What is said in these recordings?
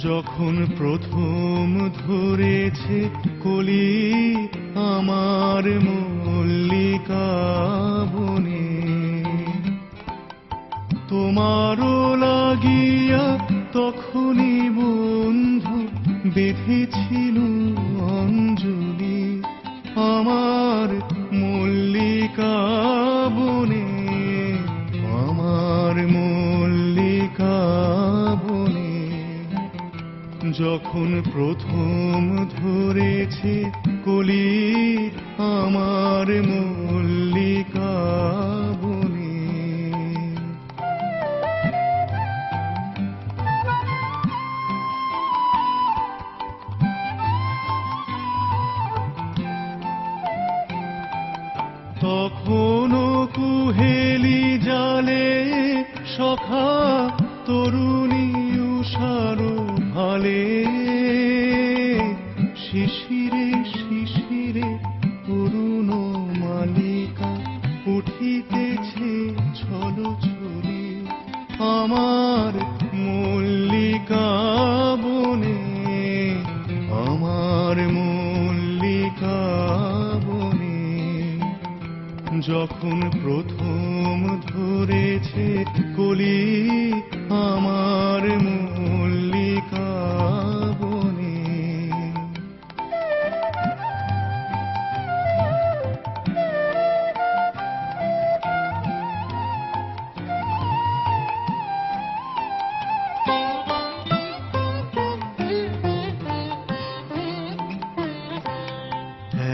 যখন প্রথম ধরেছে কলি আমার মল্লিকা বনে, তোমারও লাগিয়া তখনই বন্ধু বেঁধেছিল অঞ্জলি আমার মল্লিকা বনে, আমার মল্লিকা বনে। যখন প্রথম ধরেছে কলি আমার মল্লিকা বনে। তখনও কুহেলি জালে সখা তরুণী উষার ভালে, শিশিরে শিশিরে অরুণ মালিকা উঠিতেছে ছলছলি আমার মল্লিকা বনে, আমার মল্লিকা বনে। যখন প্রথম ধরেছে কলি আমার মল্লিকা বনে।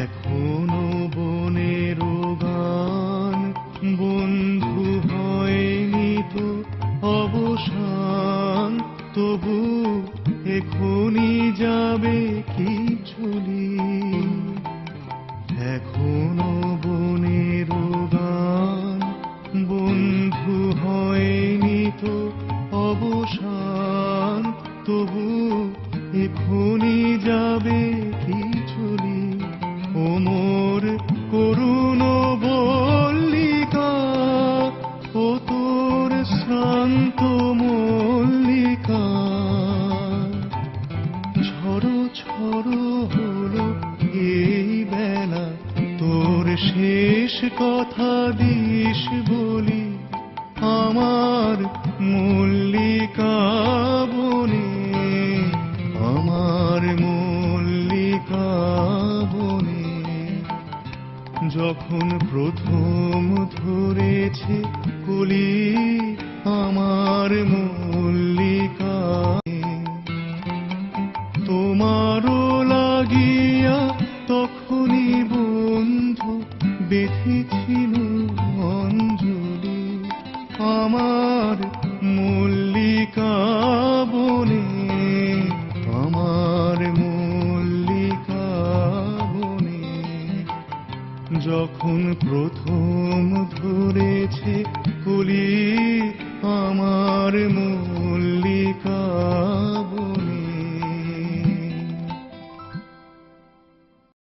এখনো বনের গান বন্ধু হয়নি তো অবসান, তবু এখনই যাবে কি চলি। এখনো বনের গান বন্ধু হয়নি তো অবসান, তবু এখনই যাবে কি চলি। ও মোর করুণ মল্লিকা, ও তোর শ্রান্ত মল্লিকা, ঝড়ো ঝড়ো হলো এই বেলা, তোর শেষ কথা দিস বলি আমার মল্লিকা বনে, আমার মল্লিকা বনে। যখন প্রথম ধরেছে কলি আমার মল্লিকা, তোমারও লাগিয়া তখনই বন্ধু বেঁধেছিল অঞ্জলি আমার মল্লিকা বনে, আমার মল্লিকা বনে। যখন প্রথম ধরেছে কলি আমার